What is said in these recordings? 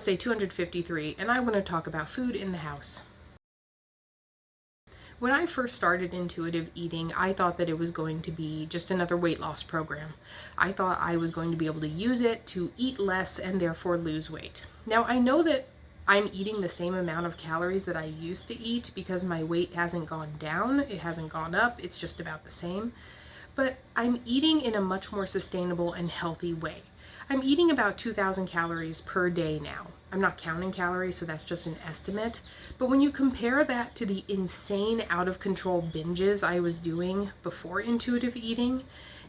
let's say 253, and I want to talk about food in the house. When I first started intuitive eating, I thought that it was going to be just another weight loss program. I thought I was going to be able to use it to eat less and therefore lose weight. Now, I know that I'm eating the same amount of calories that I used to eat because my weight hasn't gone down, it hasn't gone up, it's just about the same. But I'm eating in a much more sustainable and healthy way. I'm eating about 2,000 calories per day now. I'm not counting calories, so that's just an estimate. But when you compare that to the insane out of control binges I was doing before intuitive eating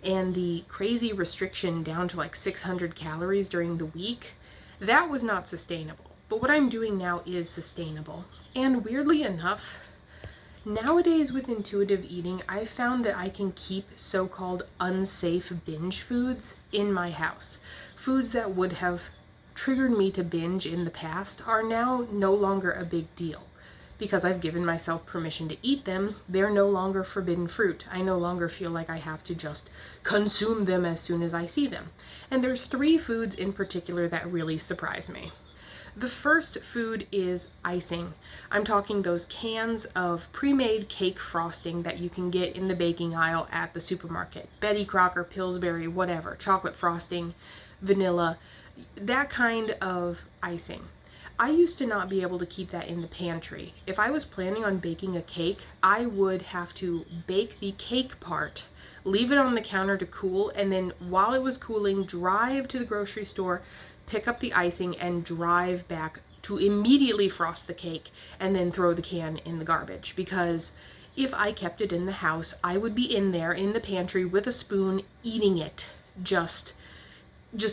and the crazy restriction down to like 600 calories during the week, that was not sustainable. But what I'm doing now is sustainable. And weirdly enough, nowadays with intuitive eating, I've found that I can keep so-called unsafe binge foods in my house. Foods that would have triggered me to binge in the past are now no longer a big deal. Because I've given myself permission to eat them, they're no longer forbidden fruit. I no longer feel like I have to just consume them as soon as I see them. And there's 3 foods in particular that really surprise me. The first food is icing. I'm talking those cans of pre-made cake frosting that you can get in the baking aisle at the supermarket. Betty Crocker, Pillsbury, whatever, chocolate frosting, vanilla, that kind of icing. I used to not be able to keep that in the pantry. If I was planning on baking a cake, I would have to bake the cake part, leave it on the counter to cool, and then while it was cooling, drive to the grocery store, pick up the icing, and drive back to immediately frost the cake and then throw the can in the garbage. Because if I kept it in the house, I would be in there in the pantry with a spoon eating it, just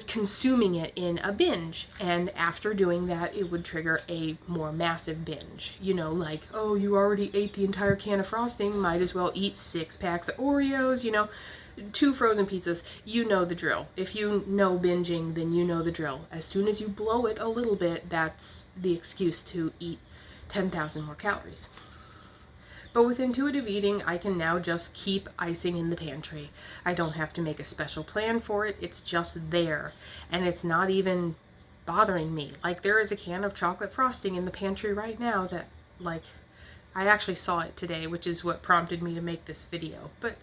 consuming it in a binge. And after doing that, it would trigger a more massive binge. You know, like, oh, you already ate the entire can of frosting, might as well eat 6 packs of Oreos, 2 frozen pizzas. You know the drill. If you know binging, then you know the drill. As soon as you blow it a little bit, that's the excuse to eat 10,000 more calories. But with intuitive eating, I can now just keep icing in the pantry. I don't have to make a special plan for it. It's just there. And it's not even bothering me. Like, there is a can of chocolate frosting in the pantry right now that, like, I actually saw it today, which is what prompted me to make this video. But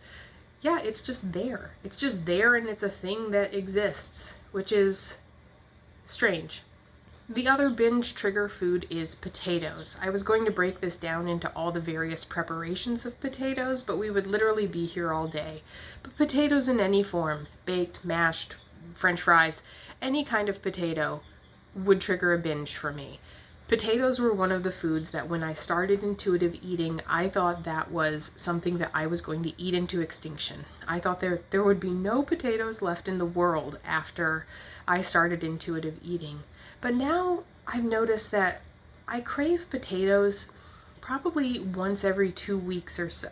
yeah, it's just there. It's just there, and it's a thing that exists, which is strange. The other binge trigger food is potatoes. I was going to break this down into all the various preparations of potatoes, but we would literally be here all day. But potatoes in any form, baked, mashed, French fries, any kind of potato would trigger a binge for me. Potatoes were one of the foods that when I started intuitive eating, I thought that was something that I was going to eat into extinction. I thought there would be no potatoes left in the world after I started intuitive eating. But now I've noticed that I crave potatoes probably once every 2 weeks or so.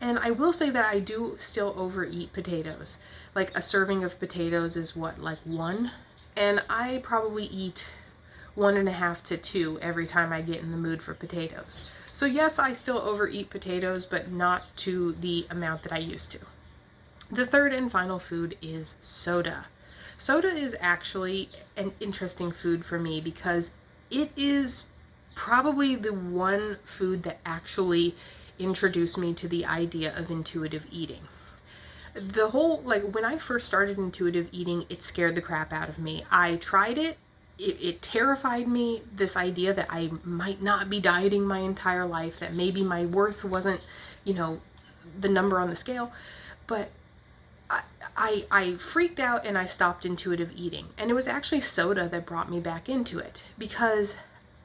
And I will say that I do still overeat potatoes. Like, a serving of potatoes is what, like 1? And I probably eat 1.5 to 2 every time I get in the mood for potatoes. So yes, I still overeat potatoes, but not to the amount that I used to. The third and final food is soda. Soda is actually an interesting food for me because it is probably the one food that actually introduced me to the idea of intuitive eating. The whole, like, when I first started intuitive eating, it scared the crap out of me. I tried it. It terrified me, this idea that I might not be dieting my entire life, that maybe my worth wasn't, the number on the scale. But I freaked out and I stopped intuitive eating. And it was actually soda that brought me back into it, because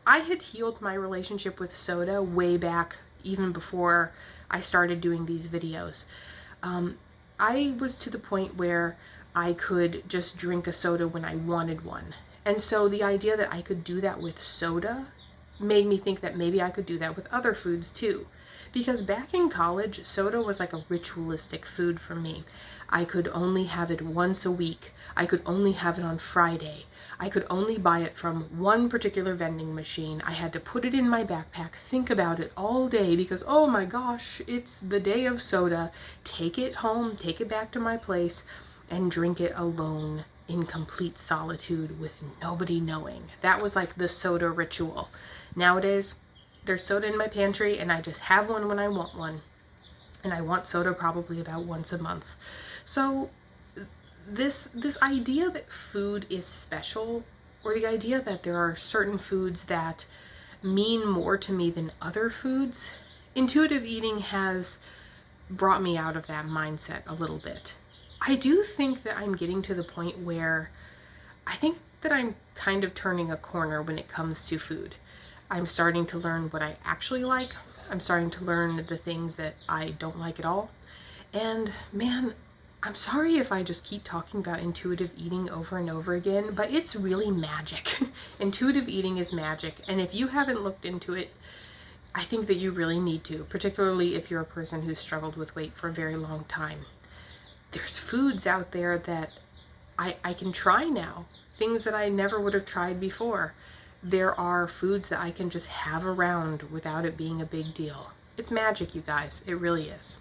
I had healed my relationship with soda way back, even before I started doing these videos. I was to the point where I could just drink a soda when I wanted one. And so the idea that I could do that with soda made me think that maybe I could do that with other foods too. Because back in college, soda was like a ritualistic food for me. I could only have it once a week. I could only have it on Friday. I could only buy it from one particular vending machine. I had to put it in my backpack, think about it all day because, oh my gosh, it's the day of soda. Take it home, take it back to my place, and drink it alone in complete solitude with nobody knowing. That was like the soda ritual. Nowadays, there's soda in my pantry and I just have one when I want one. And I want soda probably about once a month. So this idea that food is special, or the idea that there are certain foods that mean more to me than other foods, intuitive eating has brought me out of that mindset a little bit. I do think that I'm getting to the point where I think that I'm kind of turning a corner when it comes to food. I'm starting to learn what I actually like. I'm starting to learn the things that I don't like at all. And man, I'm sorry if I just keep talking about intuitive eating over and over again, but it's really magic. Intuitive eating is magic. And if you haven't looked into it, I think that you really need to, particularly if you're a person who's struggled with weight for a very long time. There's foods out there that I can try now, things that I never would have tried before. There are foods that I can just have around without it being a big deal. It's magic, you guys. It really is.